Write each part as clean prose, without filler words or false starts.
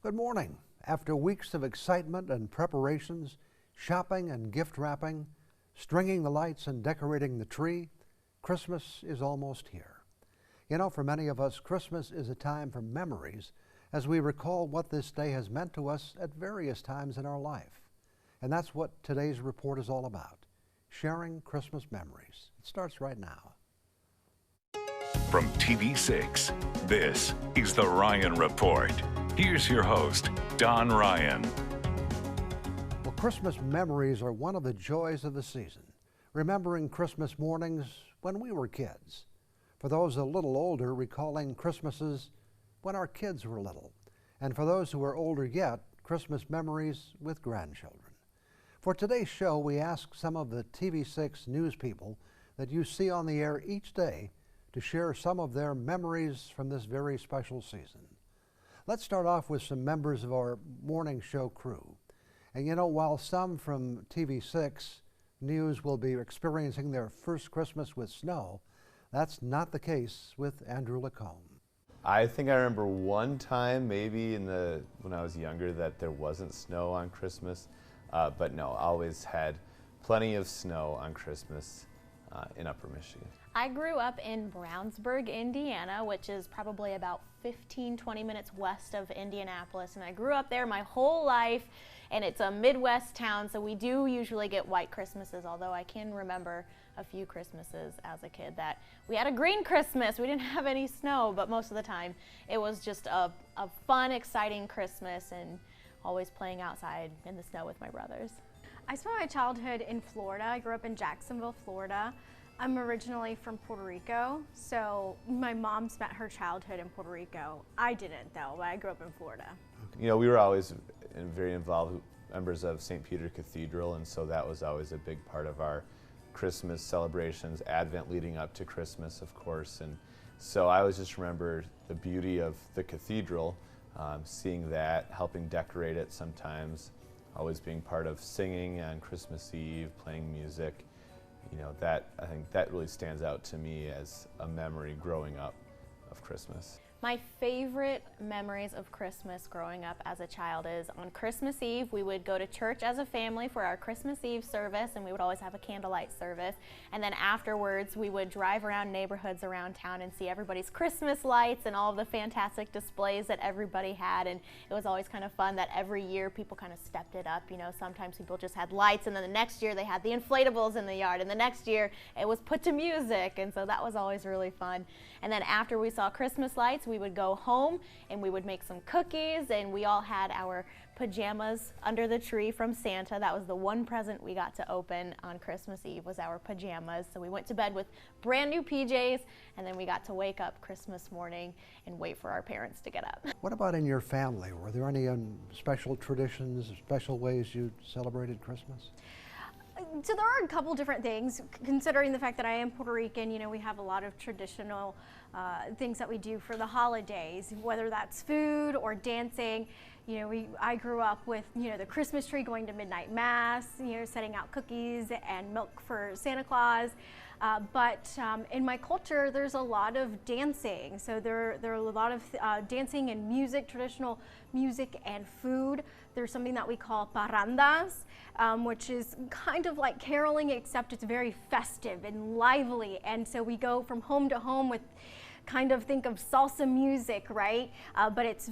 Good morning. After weeks of excitement and preparations, shopping and gift wrapping, stringing the lights and decorating the tree, Christmas is almost here. You know, for many of us, Christmas is a time for memories as we recall what this day has meant to us at various times in our life. And that's what today's report is all about, sharing Christmas memories. It starts right now. From TV6, this is The Ryan Report. Here's your host, Don Ryan. Well, Christmas memories are one of the joys of the season, remembering Christmas mornings when we were kids. For those a little older, recalling Christmases when our kids were little. And for those who are older yet, Christmas memories with grandchildren. For today's show, we ask some of the TV6 news people that you see on the air each day to share some of their memories from this very special season. Let's start off with some members of our morning show crew. And you know, while some from TV6 News will be experiencing their first Christmas with snow, that's not the case with Andrew Lacombe. I think I remember one time, maybe when I was younger, that there wasn't snow on Christmas, but no, always had plenty of snow on Christmas in Upper Michigan. I grew up in Brownsburg, Indiana, which is probably about 15-20 minutes west of Indianapolis, and I grew up there my whole life, and it's a Midwest town, so we do usually get white Christmases, although I can remember a few Christmases as a kid that we had a green Christmas. We didn't have any snow, but most of the time it was just a fun, exciting Christmas and always playing outside in the snow with my brothers. I spent my childhood in Florida. I grew up in Jacksonville, Florida. I'm originally from Puerto Rico, so my mom spent her childhood in Puerto Rico. I didn't, though, but I grew up in Florida. You know, we were always very involved members of St. Peter Cathedral, and so that was always a big part of our Christmas celebrations, Advent leading up to Christmas, of course. And so I always just remember the beauty of the cathedral, seeing that, helping decorate it sometimes, always being part of singing on Christmas Eve, playing music. You know, I think that really stands out to me as a memory growing up of Christmas. My favorite memories of Christmas growing up as a child is on Christmas Eve, we would go to church as a family for our Christmas Eve service, and we would always have a candlelight service. And then afterwards, we would drive around neighborhoods around town and see everybody's Christmas lights and all of the fantastic displays that everybody had. And it was always kind of fun that every year people kind of stepped it up. You know, sometimes people just had lights, and then the next year they had the inflatables in the yard, and the next year it was put to music. And so that was always really fun. And then after we saw Christmas lights, we would go home and we would make some cookies, and we all had our pajamas under the tree from Santa. That was the one present we got to open on Christmas Eve, was our pajamas. So we went to bed with brand new PJs, and then we got to wake up Christmas morning and wait for our parents to get up. What about in your family? Were there any special traditions, special ways you celebrated Christmas? So there are a couple different things, considering the fact that I am Puerto Rican. You know, we have a lot of traditional things that we do for the holidays, whether that's food or dancing. You know, I grew up with, you know, the Christmas tree, going to midnight mass, you know, setting out cookies and milk for Santa Claus. But in my culture, there's a lot of dancing. So there are a lot of dancing and music, traditional music and food. There's something that we call parrandas, which is kind of like caroling, except it's very festive and lively. And so we go from home to home with kind of, think of salsa music, right? But it's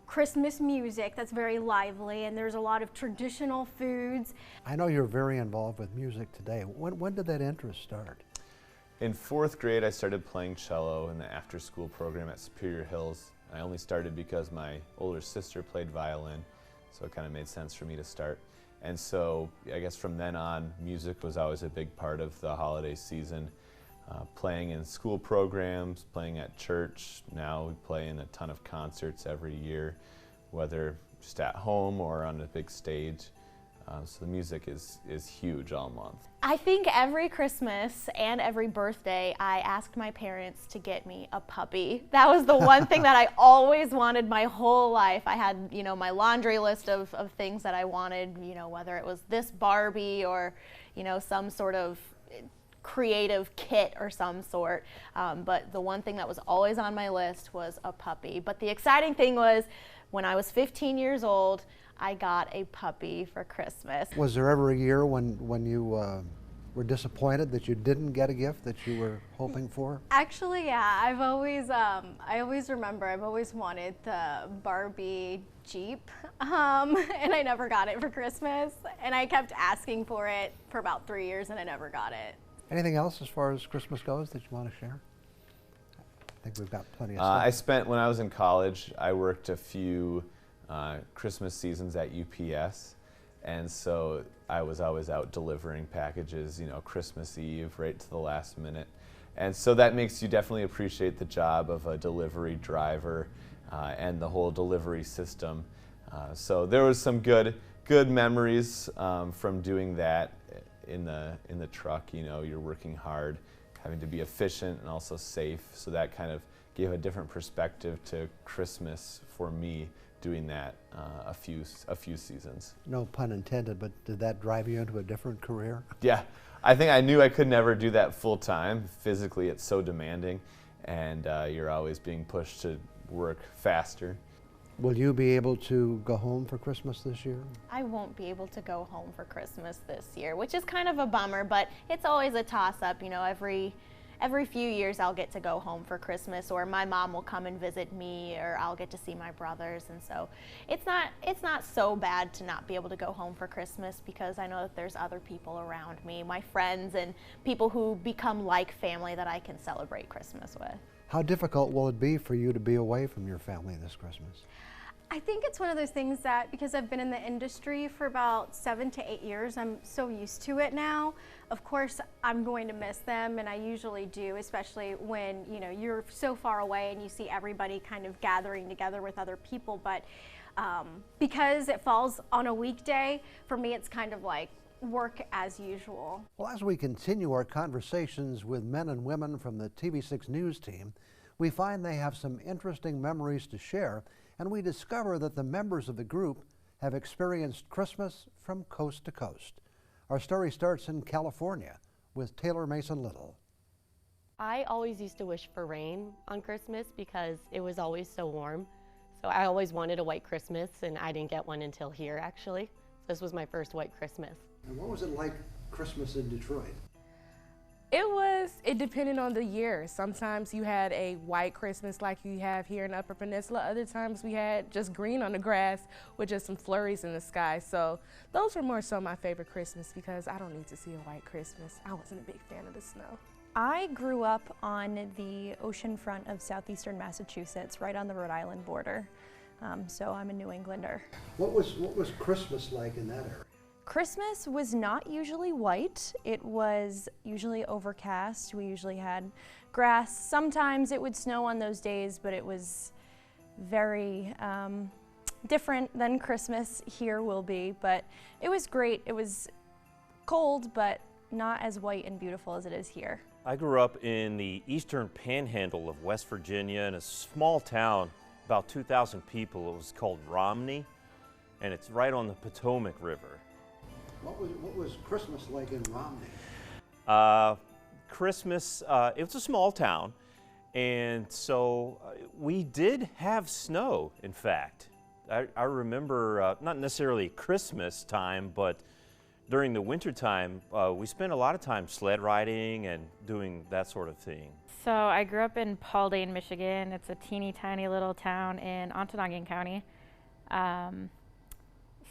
Christmas music that's very lively, and there's a lot of traditional foods. I know you're very involved with music today. When did that interest start? In 4th grade, I started playing cello in the after-school program at Superior Hills. I only started because my older sister played violin, so it kind of made sense for me to start. And so I guess from then on, music was always a big part of the holiday season. Playing in school programs, playing at church. Now we play in a ton of concerts every year, whether just at home or on a big stage. So the music is huge all month. I think every Christmas and every birthday, I asked my parents to get me a puppy. That was the one thing that I always wanted my whole life. I had, you know, my laundry list of things that I wanted, you know, whether it was this Barbie or, you know, some sort of creative kit or some sort, but the one thing that was always on my list was a puppy. But the exciting thing was when I was 15 years old, I got a puppy for Christmas. Was there ever a year when you were disappointed that you didn't get a gift that you were hoping for? Actually, yeah, I always remember I've always wanted the Barbie Jeep, and I never got it for Christmas, and I kept asking for it for about 3 years and I never got it. Anything else as far as Christmas goes that you want to share? I think we've got plenty of stuff. When I was in college, I worked a few Christmas seasons at UPS, and so I was always out delivering packages, you know, Christmas Eve right to the last minute. And so that makes you definitely appreciate the job of a delivery driver and the whole delivery system. So there was some good memories from doing that in the truck. You know, you're working hard, having to be efficient and also safe. So that kind of gave a different perspective to Christmas for me, doing that a few seasons. No pun intended, but did that drive you into a different career? Yeah, I think I knew I could never do that full time. Physically, it's so demanding, and you're always being pushed to work faster. Will you be able to go home for Christmas this year? I won't be able to go home for Christmas this year, which is kind of a bummer, but it's always a toss-up. You know, every few years I'll get to go home for Christmas, or my mom will come and visit me, or I'll get to see my brothers, and so it's not so bad to not be able to go home for Christmas, because I know that there's other people around me, my friends and people who become like family that I can celebrate Christmas with. How difficult will it be for you to be away from your family this Christmas? I think it's one of those things that, because I've been in the industry for about 7 to 8 years, I'm so used to it now. Of course, I'm going to miss them, and I usually do, especially when, you know, you're so far away and you see everybody kind of gathering together with other people. But because it falls on a weekday, for me it's kind of like work as usual. Well, as we continue our conversations with men and women from the TV6 News team, we find they have some interesting memories to share, and we discover that the members of the group have experienced Christmas from coast to coast. Our story starts in California with Taylor Mason Little. I always used to wish for rain on Christmas because it was always so warm. So I always wanted a white Christmas, and I didn't get one until here, actually. This was my first white Christmas. And what was it like Christmas in Detroit? It depended on the year. Sometimes you had a white Christmas like you have here in the Upper Peninsula. Other times we had just green on the grass with just some flurries in the sky. So those were more so my favorite Christmas, because I don't need to see a white Christmas. I wasn't a big fan of the snow. I grew up on the ocean front of southeastern Massachusetts, right on the Rhode Island border. So I'm a New Englander. What was Christmas like in that area? Christmas was not usually white. It was usually overcast. We usually had grass. Sometimes it would snow on those days, but it was very different than Christmas here will be. But it was great. It was cold, but not as white and beautiful as it is here. I grew up in the eastern panhandle of West Virginia in a small town, about 2,000 people. It was called Romney, and it's right on the Potomac River. What was Christmas like in Romney? Christmas, it was a small town, and so we did have snow, in fact. I remember, not necessarily Christmas time, but during the winter time, we spent a lot of time sled riding and doing that sort of thing. So I grew up in Paulding, Michigan. It's a teeny tiny little town in Ontonagon County.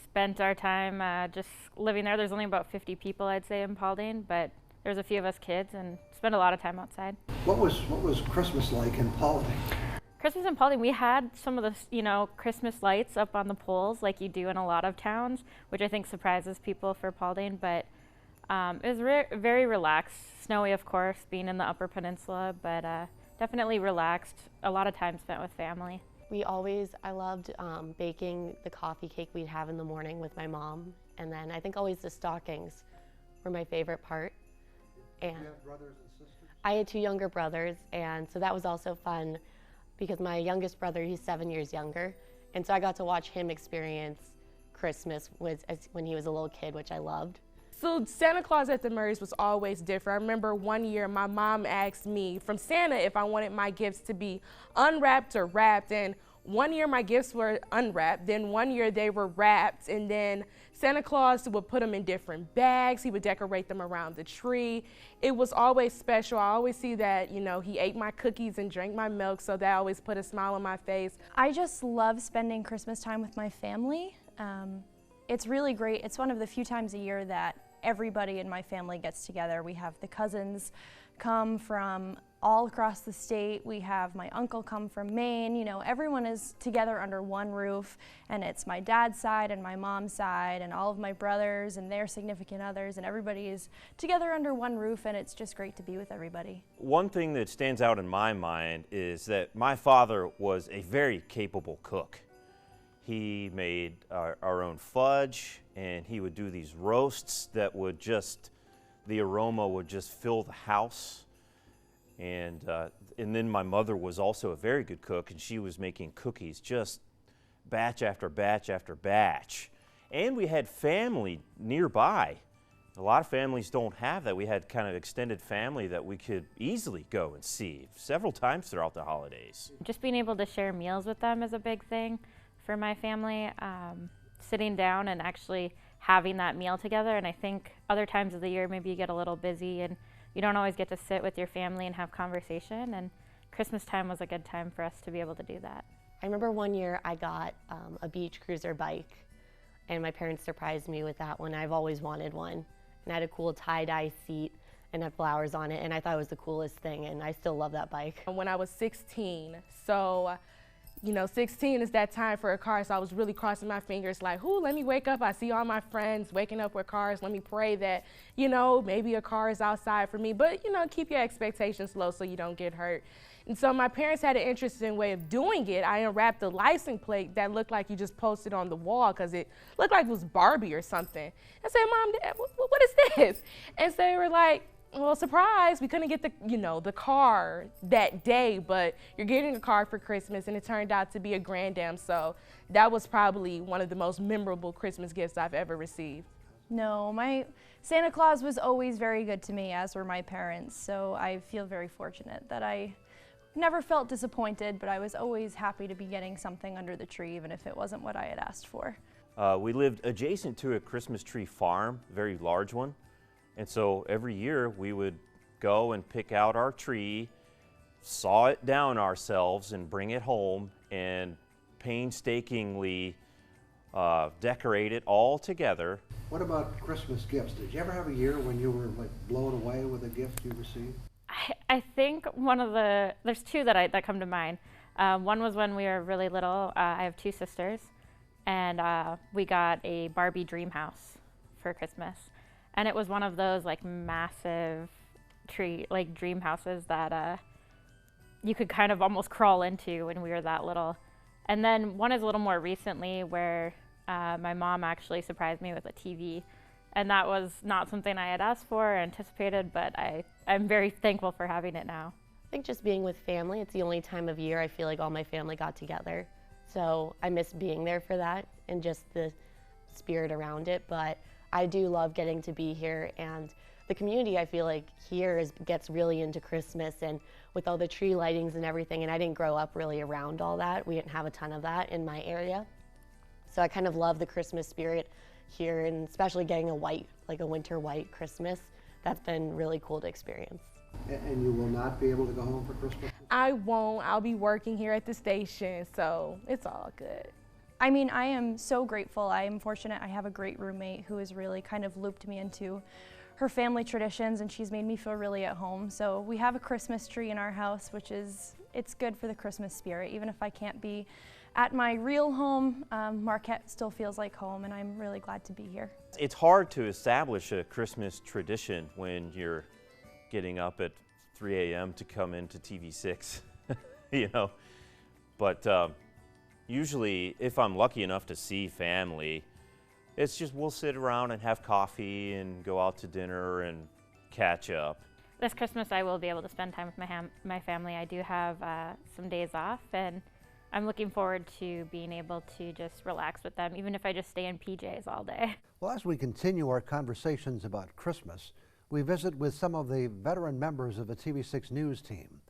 Spent our time just living there. There's only about 50 people, I'd say, in Paulding, but there's a few of us kids, and spent a lot of time outside. What was Christmas like in Paulding? Christmas in Paulding, we had some of the, Christmas lights up on the poles like you do in a lot of towns, which I think surprises people for Paulding, but it was very relaxed. Snowy, of course, being in the Upper Peninsula, but definitely relaxed. A lot of time spent with family. I loved baking the coffee cake we'd have in the morning with my mom, and then I think always the stockings were my favorite part. And you have brothers and sisters? I had 2 younger brothers, and so that was also fun because my youngest brother, he's 7 years younger, and so I got to watch him experience Christmas when he was a little kid, which I loved. So Santa Claus at the Murrays was always different. I remember one year my mom asked me from Santa if I wanted my gifts to be unwrapped or wrapped, and One year my gifts were unwrapped, then one year they were wrapped, and then Santa Claus would put them in different bags. He would decorate them around the tree. It was always special. I always see that, you know, he ate my cookies and drank my milk, so that always put a smile on my face. I just love spending Christmas time with my family. It's really great. It's one of the few times a year that everybody in my family gets together. We have the cousins come from all across the state. We have my uncle come from Maine. You know, everyone is together under one roof, and it's my dad's side and my mom's side and all of my brothers and their significant others, and everybody is together under one roof, and it's just great to be with everybody. One thing that stands out in my mind is that my father was a very capable cook. He made our own fudge, and he would do these roasts that would just, the aroma would just fill the house. And then my mother was also a very good cook, and she was making cookies just batch after batch after batch. And we had family nearby. A lot of families don't have that. We had kind of extended family that we could easily go and see several times throughout the holidays. Just being able to share meals with them is a big thing for my family. Sitting down and actually having that meal together. And I think other times of the year maybe you get a little busy and you don't always get to sit with your family and have conversation, and Christmas time was a good time for us to be able to do that. I remember one year I got a beach cruiser bike, and my parents surprised me with that one. I've always wanted one, and I had a cool tie-dye seat and had flowers on it, and I thought it was the coolest thing, and I still love that bike. When I was 16, so you know, 16 is that time for a car, so I was really crossing my fingers like, ooh, let me wake up. I see all my friends waking up with cars. Let me pray that, you know, maybe a car is outside for me. But, you know, keep your expectations low so you don't get hurt. And so my parents had an interesting way of doing it. I unwrapped the license plate that looked like you just posted on the wall because it looked like it was Barbie or something. I said, Mom, Dad, what is this? And so they were like, well, surprise, we couldn't get the, you know, the car that day, but you're getting a car for Christmas, and it turned out to be a Grand Am, so that was probably one of the most memorable Christmas gifts I've ever received. No, my Santa Claus was always very good to me, as were my parents, so I feel very fortunate that I never felt disappointed, but I was always happy to be getting something under the tree, even if it wasn't what I had asked for. We lived adjacent to a Christmas tree farm, a very large one. And so every year we would go and pick out our tree, saw it down ourselves and bring it home and painstakingly decorate it all together. What about Christmas gifts? Did you ever have a year when you were like blown away with a gift you received? I think there's two that come to mind. One was when we were really little. I have two sisters, and we got a Barbie dream house for Christmas. And it was one of those like massive dream houses that you could kind of almost crawl into when we were that little. And then one is a little more recently where my mom actually surprised me with a TV. And that was not something I had asked for or anticipated, but I'm very thankful for having it now. I think just being with family, it's the only time of year I feel like all my family got together. So I miss being there for that and just the spirit around it. But I do love getting to be here, and the community I feel like here gets really into Christmas, and with all the tree lightings and everything, and I didn't grow up really around all that. We didn't have a ton of that in my area. So I kind of love the Christmas spirit here, and especially getting a winter white Christmas. That's been really cool to experience. And you will not be able to go home for Christmas? I won't. I'll be working here at the station, so it's all good. I mean, I am so grateful. I am fortunate. I have a great roommate who has really kind of looped me into her family traditions, and she's made me feel really at home. So we have a Christmas tree in our house, which it's good for the Christmas spirit. Even if I can't be at my real home, Marquette still feels like home, and I'm really glad to be here. It's hard to establish a Christmas tradition when you're getting up at 3 a.m. to come into TV6, you know, but usually, if I'm lucky enough to see family, it's just we'll sit around and have coffee and go out to dinner and catch up. This Christmas I will be able to spend time with my family. I do have some days off, and I'm looking forward to being able to just relax with them, even if I just stay in PJs all day. Well, as we continue our conversations about Christmas, we visit with some of the veteran members of the TV6 News team.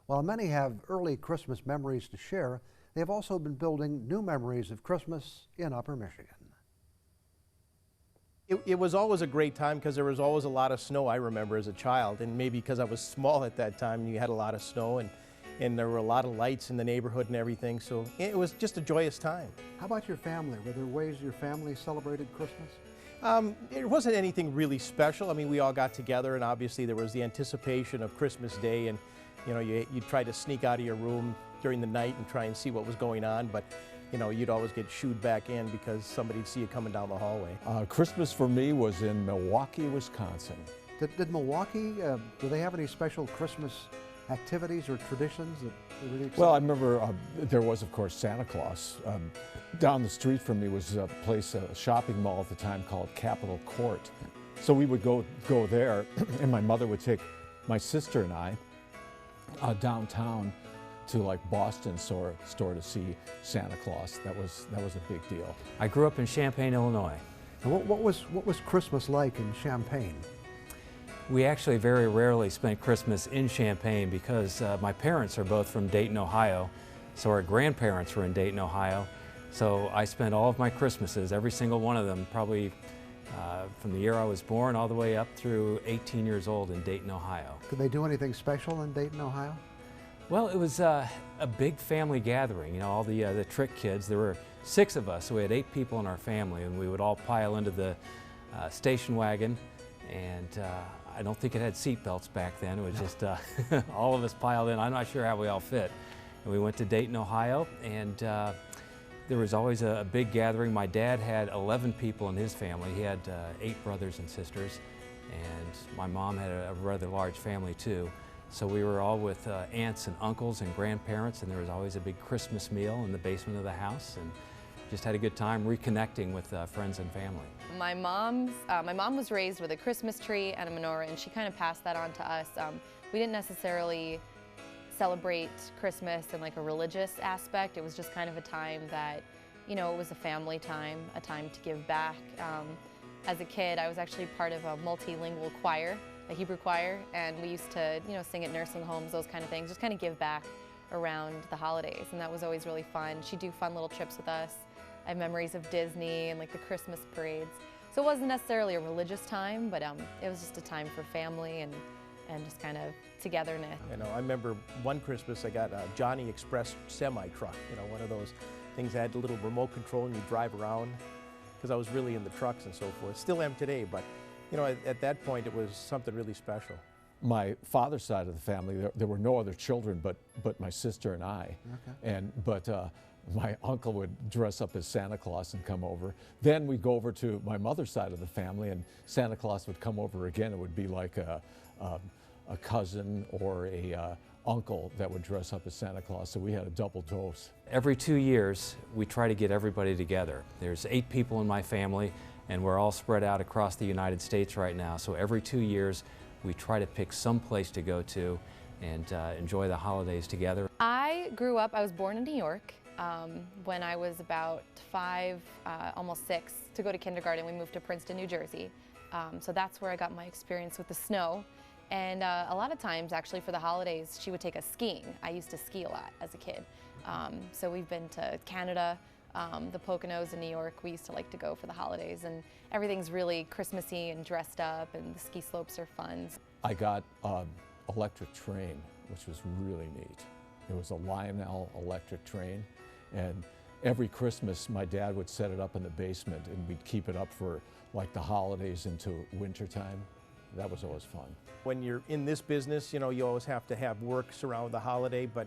While many have early Christmas memories to share, they've also been building new memories of Christmas in Upper Michigan. It was always a great time because there was always a lot of snow, I remember, as a child. And maybe because I was small at that time, you had a lot of snow, and there were a lot of lights in the neighborhood and everything. So it was just a joyous time. How about your family? Were there ways your family celebrated Christmas? It wasn't anything really special. I mean, we all got together, and obviously there was the anticipation of Christmas Day, and you know, you'd try to sneak out of your room during the night and try and see what was going on, but you know, you'd always get shooed back in because somebody'd see you coming down the hallway. Christmas for me was in Milwaukee, Wisconsin. Did Milwaukee, do they have any special Christmas activities or traditions that are really exciting? Well, I remember there was, of course, Santa Claus. Down the street from me was a place, a shopping mall at the time called Capitol Court. So we would go there, and my mother would take my sister and I downtown to like Boston store to see Santa Claus. That was a big deal. I grew up in Champaign, Illinois. And what was Christmas like in Champaign? We actually very rarely spent Christmas in Champaign because my parents are both from Dayton, Ohio, so our grandparents were in Dayton, Ohio. So I spent all of my Christmases, every single one of them, probably from the year I was born all the way up through 18 years old in Dayton, Ohio. Did they do anything special in Dayton, Ohio? Well, it was a big family gathering. You know, all the trick kids. There were 6 of us, so we had 8 people in our family, and we would all pile into the station wagon. And I don't think it had seat belts back then. It was just all of us piled in. I'm not sure how we all fit. And we went to Dayton, Ohio, and there was always a big gathering. My dad had 11 people in his family. He had 8 brothers and sisters, and my mom had a rather large family too. So we were all with aunts and uncles and grandparents, and there was always a big Christmas meal in the basement of the house, and just had a good time reconnecting with friends and family. My mom was raised with a Christmas tree and a menorah, and she kind of passed that on to us. We didn't necessarily celebrate Christmas in like a religious aspect. It was just kind of a time that, you know, it was a family time, a time to give back. As a kid, I was actually part of a multilingual choir, a Hebrew choir, and we used to, you know, sing at nursing homes, those kind of things, just kind of give back around the holidays, and that was always really fun. She'd do fun little trips with us. I have memories of Disney and like the Christmas parades. So it wasn't necessarily a religious time, but it was just a time for family and just kind of togetherness. You know, I remember one Christmas I got a Johnny Express semi-truck, you know, one of those things that had a little remote control and you drive around, because I was really into trucks and so forth. Still am today, but you know, at that point it was something really special. My father's side of the family, there were no other children but my sister and I. Okay. But my uncle would dress up as Santa Claus and come over. Then we'd go over to my mother's side of the family, and Santa Claus would come over again. It would be like a cousin or a uncle that would dress up as Santa Claus, so we had a double dose. Every 2 years, we try to get everybody together. There's 8 people in my family, and we're all spread out across the United States right now. So every 2 years, we try to pick some place to go to and enjoy the holidays together. I was born in New York. When I was about 5, almost 6, to go to kindergarten, we moved to Princeton, New Jersey. So that's where I got my experience with the snow. And a lot of times, actually, for the holidays, she would take us skiing. I used to ski a lot as a kid. So we've been to Canada, the Poconos in New York. We used to like to go for the holidays, and everything's really Christmassy and dressed up, and the ski slopes are fun. I got electric train, which was really neat. It was a Lionel electric train, and every Christmas my dad would set it up in the basement, and we'd keep it up for like the holidays into wintertime. That was always fun. When you're in this business, you know, you always have to have work surround the holiday, but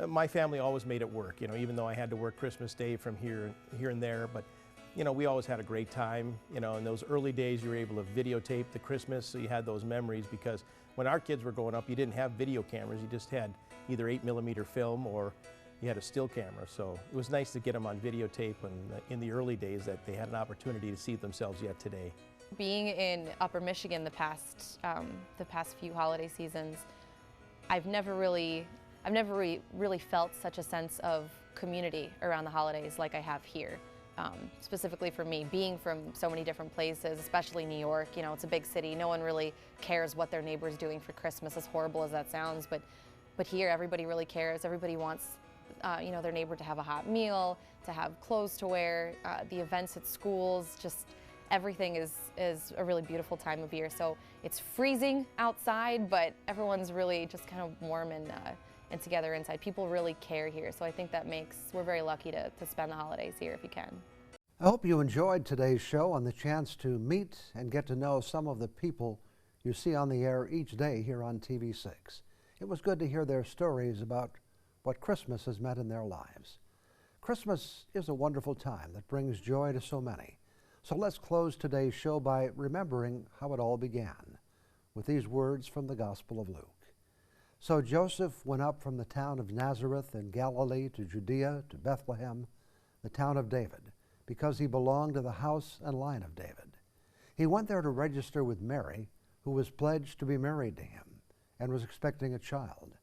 my family always made it work, you know, even though I had to work Christmas Day from here and there, but you know, we always had a great time. You know, in those early days you were able to videotape the Christmas, so you had those memories, because when our kids were growing up, you didn't have video cameras, you just had either 8mm film or you had a still camera. So it was nice to get them on videotape, and in the early days that they had an opportunity to see it themselves yet today. Being in Upper Michigan the past few holiday seasons, I've never really felt such a sense of community around the holidays like I have here. Specifically for me, being from so many different places, especially New York, you know, it's a big city. No one really cares what their neighbor's doing for Christmas, as horrible as that sounds, but here everybody really cares. Everybody wants you know, their neighbor to have a hot meal, to have clothes to wear, the events at schools, just everything is a really beautiful time of year. So it's freezing outside, but everyone's really just kind of warm and together inside. People really care here, so I think that we're very lucky to spend the holidays here if you can. I hope you enjoyed today's show and the chance to meet and get to know some of the people you see on the air each day here on TV6. It was good to hear their stories about what Christmas has meant in their lives. Christmas is a wonderful time that brings joy to so many. So let's close today's show by remembering how it all began with these words from the Gospel of Luke. So Joseph went up from the town of Nazareth in Galilee to Judea, to Bethlehem, the town of David, because he belonged to the house and line of David. He went there to register with Mary, who was pledged to be married to him and was expecting a child.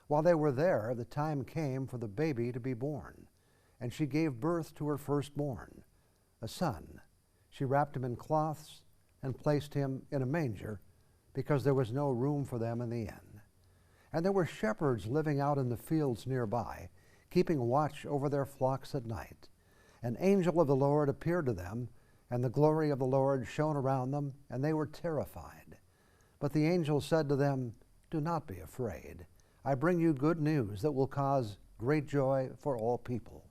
While they were there, the time came for the baby to be born, and she gave birth to her firstborn, a son. She wrapped him in cloths and placed him in a manger because there was no room for them in the inn. And there were shepherds living out in the fields nearby, keeping watch over their flocks at night. An angel of the Lord appeared to them, and the glory of the Lord shone around them, and they were terrified. But the angel said to them, "Do not be afraid. I bring you good news that will cause great joy for all people.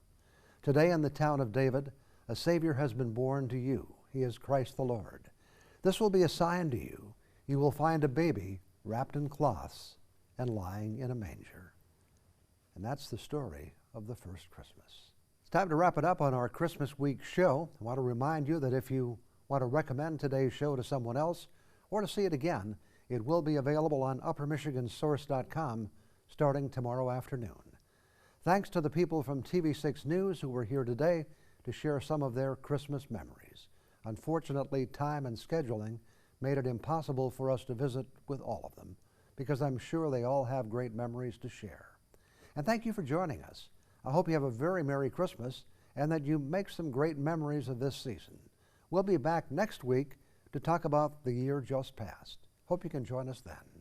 Today in the town of David, a Savior has been born to you. He is Christ the Lord. This will be a sign to you. You will find a baby wrapped in cloths and lying in a manger." And that's the story of the first Christmas. It's time to wrap it up on our Christmas week show. I want to remind you that if you want to recommend today's show to someone else or to see it again, it will be available on uppermichigansource.com starting tomorrow afternoon. Thanks to the people from TV6 News who were here today to share some of their Christmas memories. Unfortunately, time and scheduling made it impossible for us to visit with all of them, because I'm sure they all have great memories to share. And thank you for joining us. I hope you have a very Merry Christmas and that you make some great memories of this season. We'll be back next week to talk about the year just passed. Hope you can join us then.